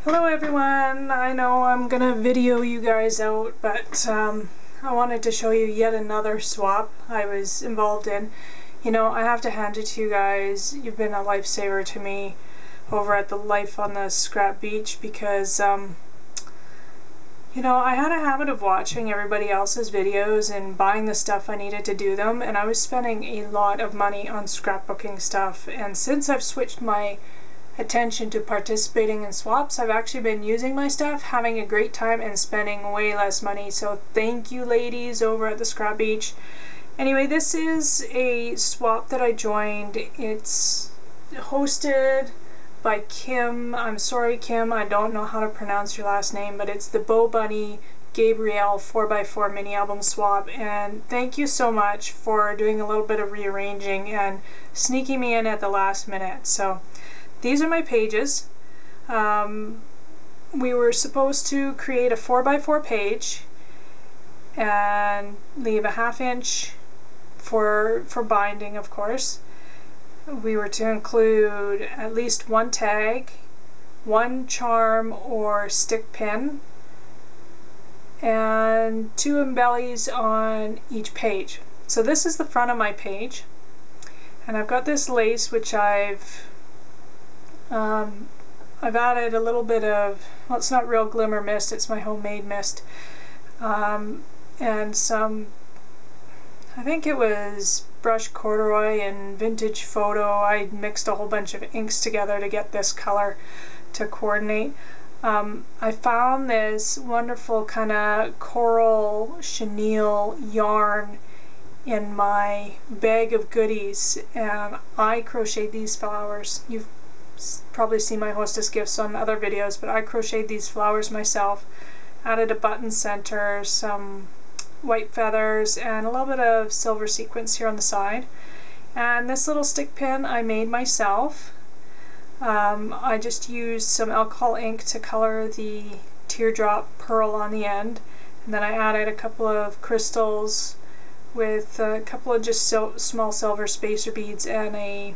Hello everyone! I know I'm gonna video you guys out, but I wanted to show you yet another swap I was involved in. You know, I have to hand it to you guys. You've been a lifesaver to me over at the Life on the Scrap Beach because, you know, I had a habit of watching everybody else's videos and buying the stuff I needed to do them, and I was spending a lot of money on scrapbooking stuff. And since I've switched my attention to participating in swaps, I've actually been using my stuff, having a great time, and spending way less money. So thank you ladies over at the Scrap Beach. Anyway, this is a swap that I joined. It's hosted by Kim. I'm sorry Kim, I don't know how to pronounce your last name, but it's the BoBunny Gabrielle 4x4 mini album swap, and thank you so much for doing a little bit of rearranging and sneaking me in at the last minute. So these are my pages. We were supposed to create a 4x4 page and leave a 1/2 inch for binding, of course. We were to include at least one tag, one charm or stick pin, and 2 embellies on each page. So this is the front of my page, and I've got this lace which I've added a little bit of, well, it's not real glimmer mist, it's my homemade mist, and some, I think it was brushed corduroy and vintage photo. I mixed a whole bunch of inks together to get this color to coordinate. I found this wonderful kind of coral chenille yarn in my bag of goodies, and I crocheted these flowers. You've probably seen my hostess gifts on other videos, but I crocheted these flowers myself, added a button center, some white feathers, and a little bit of silver sequins here on the side. And this little stick pin I made myself. I just used some alcohol ink to color the teardrop pearl on the end, and then I added a couple of crystals with a couple of just small silver spacer beads and a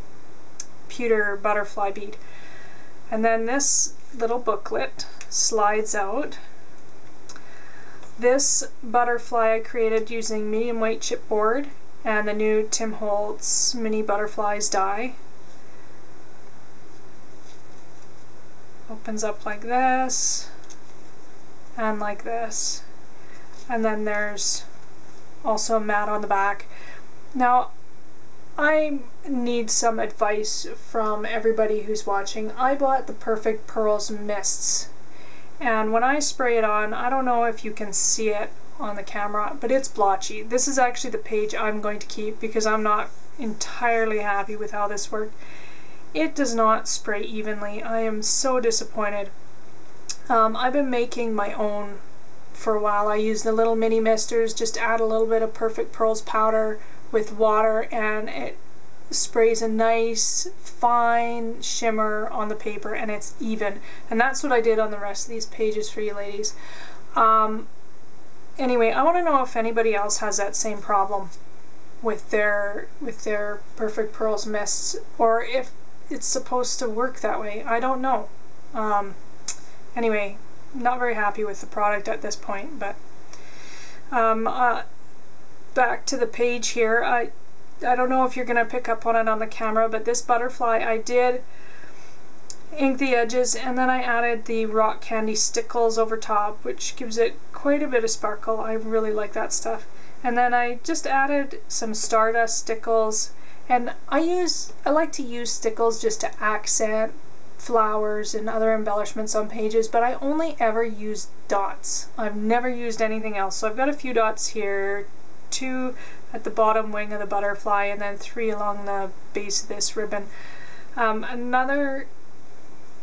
pewter butterfly bead. And then this little booklet slides out. This butterfly I created using medium weight chipboard and the new Tim Holtz mini butterflies die. Opens up like this and like this, and then there's also a mat on the back. Now I need some advice from everybody who's watching. I bought the Perfect Pearls mists, and when I spray it on, I don't know if you can see it on the camera, but it's blotchy. This is actually the page I'm going to keep because I'm not entirely happy with how this worked. It does not spray evenly. I am so disappointed. I've been making my own for a while. I use the little mini misters, just add a little bit of Perfect Pearls powder with water, and it sprays a nice fine shimmer on the paper, and it's even. And that's what I did on the rest of these pages for you ladies. Anyway, I want to know if anybody else has that same problem with their Perfect Pearls mists, or if it's supposed to work that way. I don't know. Anyway, not very happy with the product at this point, but back to the page here. I don't know if you're going to pick up on it on the camera, but this butterfly, I did ink the edges, and then I added the rock candy stickles over top, which gives it quite a bit of sparkle. I really like that stuff. And then I just added some stardust stickles, and I like to use stickles just to accent flowers and other embellishments on pages, but I only ever use dots. I've never used anything else. So I've got a few dots here, 2 at the bottom wing of the butterfly, and then 3 along the base of this ribbon. Another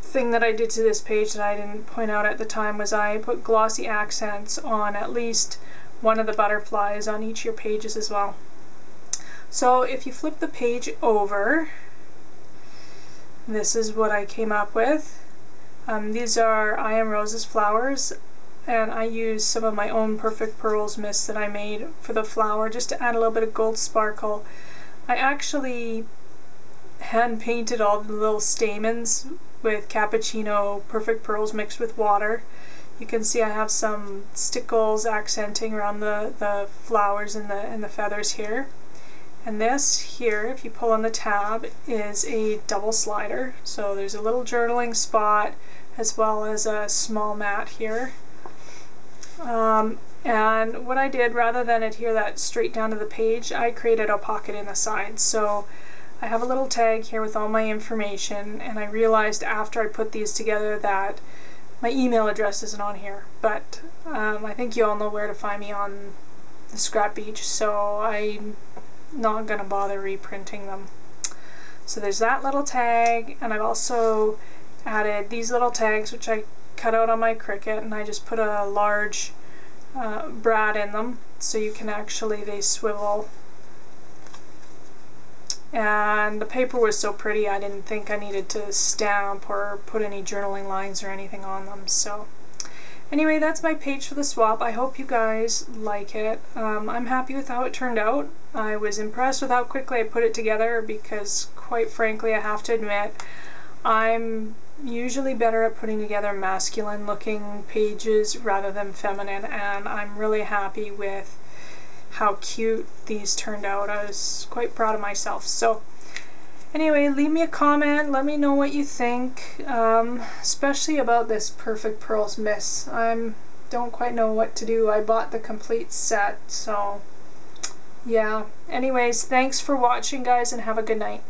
thing that I did to this page that I didn't point out at the time was I put glossy accents on at least one of the butterflies on each of your pages as well. So if you flip the page over, this is what I came up with. These are I Am Rose's flowers, and I used some of my own Perfect Pearls mist that I made for the flower just to add a little bit of gold sparkle. I actually hand painted all the little stamens with cappuccino perfect pearls mixed with water. You can see I have some stickles accenting around the flowers and the feathers here. And this here, if you pull on the tab, is a double slider. So there's a little journaling spot as well as a small mat here. And what I did, rather than adhere that straight down to the page, I created a pocket in the side. So I have a little tag here with all my information, and I realized after I put these together that my email address isn't on here. But I think you all know where to find me on the Scrap Beach, so I'm not going to bother reprinting them. So there's that little tag, and I've also added these little tags which I cut out on my Cricut, and I just put a large brad in them so you can actually, they swivel. And the paper was so pretty I didn't think I needed to stamp or put any journaling lines or anything on them. So anyway, that's my page for the swap. I hope you guys like it. I'm happy with how it turned out. I was impressed with how quickly I put it together because, quite frankly, I have to admit, I'm usually better at putting together masculine looking pages rather than feminine, and I'm really happy with how cute these turned out. I was quite proud of myself. So anyway, leave me a comment, let me know what you think, especially about this Perfect Pearls Miss. I don't quite know what to do. I bought the complete set, so yeah. Anyways, thanks for watching, guys, and have a good night.